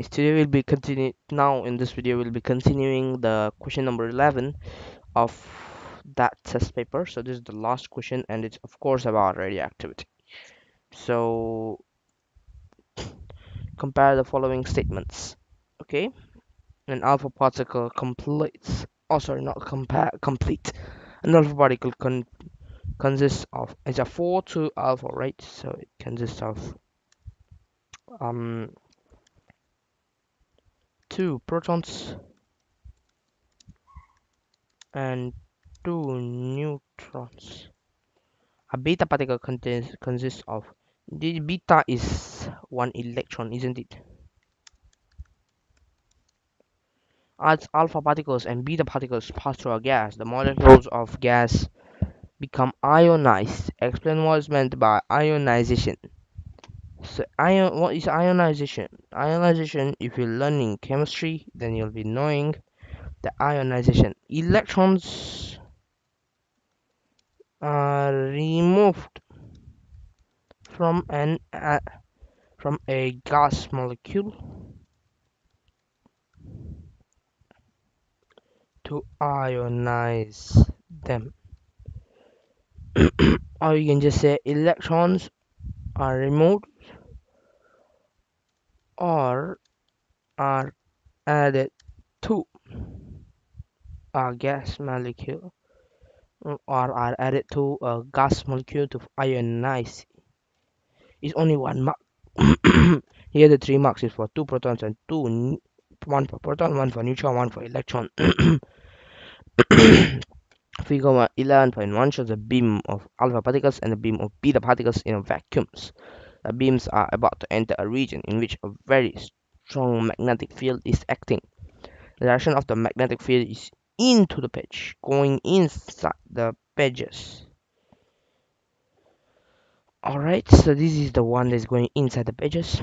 Today we'll be continue now in this video we'll be continuing the question number 11 of that test paper. So this is the last question and it's of course about radioactivity. So compare the following statements. Okay, an alpha particle completes, oh sorry, not compare, complete. An alpha particle consists of, it's a 4 to alpha, right? So it consists of um 2 protons and 2 neutrons. A beta particle consists of, the beta is 1 electron, isn't it? As alpha particles and beta particles pass through a gas, the molecules of gas become ionized. Explain what is meant by ionization. So what is ionization? Ionization, if you're learning chemistry, then you'll be knowing the ionization. Electrons are removed from from a gas molecule to ionize them. Or you can just say electrons are removed or are added to a gas molecule or are added to a gas molecule to ionize. It's only one mark. Here the 3 marks is for 2 protons and one for proton, one for neutron, one for electron. Figure 11.1 shows a beam of alpha particles and a beam of beta particles in vacuums. The beams are about to enter a region in which a very strong magnetic field is acting. The direction of the magnetic field is into the page, going inside the pages. Alright, so this is the one that's going inside the pages.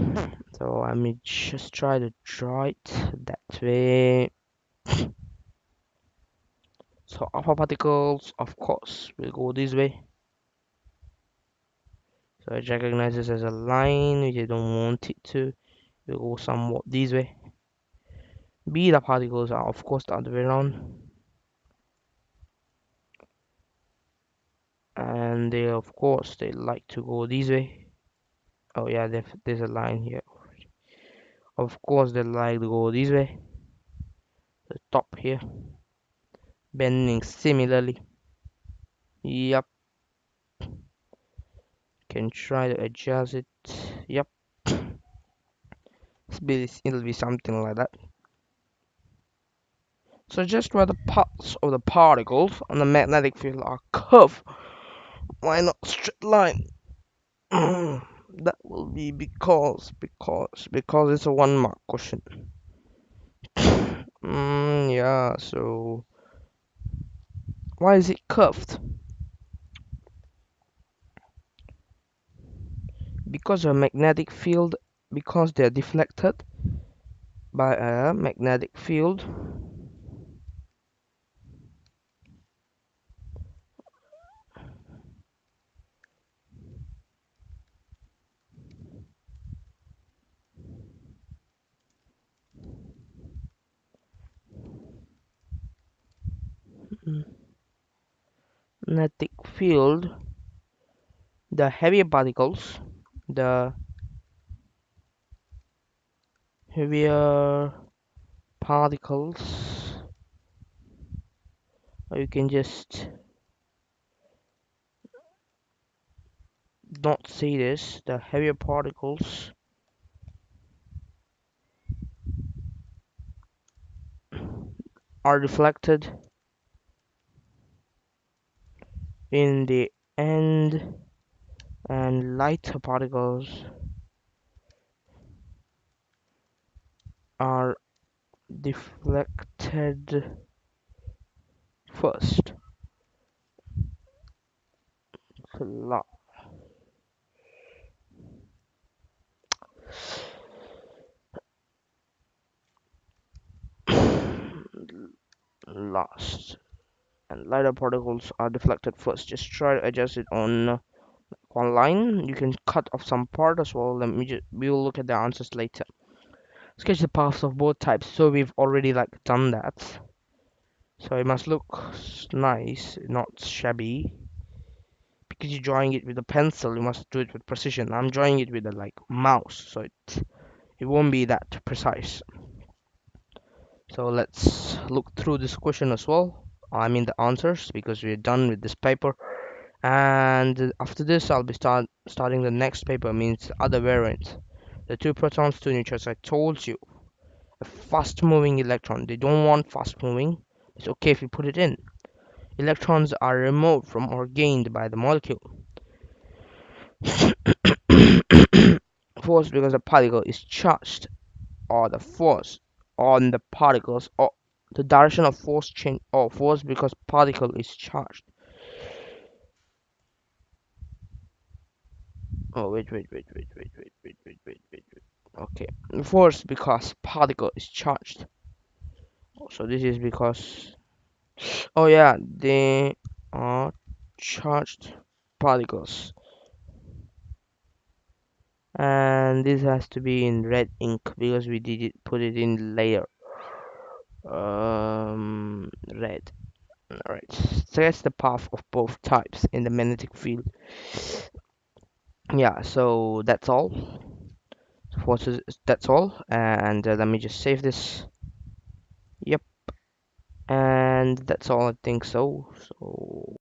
So I may just try to draw it that way. So alpha particles, of course, will go this way. So it recognizes as a line, which I don't want it to. It will go somewhat this way. Beta particles are, of course, the other way around. And they, of course, they like to go this way. Oh yeah, there's a line here. Of course, they like to go this way. The top here, bending similarly. Yep, can try to adjust it. Yep, it'll be something like that. So just where the parts of the particles on the magnetic field are curved, why not straight line? That will be because it's a 1 mark question. Yeah, so why is it curved? Because a magnetic field, because they're deflected by a magnetic field. Magnetic field, the heavier particles, the heavier particles, or you can just not say this, the heavier particles are deflected in the end, and lighter particles are deflected first. Last, and lighter particles are deflected first. Just try to adjust it on one line. You can cut off some part as well. We will look at the answers later. Sketch the paths of both types. So we've already like done that. So it must look nice, not shabby. Because you're drawing it with a pencil, you must do it with precision. I'm drawing it with a like mouse, so it won't be that precise. So let's look through this question as well. I mean the answers, because we're done with this paper. And after this, I'll be starting the next paper, means other variant. The two protons, two neutrons. I told you, a fast moving electron. They don't want fast moving. It's okay if you put it in. Electrons are removed from or gained by the molecule. Force because the particle is charged, or the force on the particles, or the direction of force change, or force because particle is charged. Oh, wait. Okay, force because particle is charged. So this is because, oh yeah, they are charged particles, and this has to be in red ink because we did it, put it in layer. Red. Alright, so that's the path of both types in the magnetic field. Yeah, so that's all. That's all, and let me just save this. Yep, and that's all, I think so. So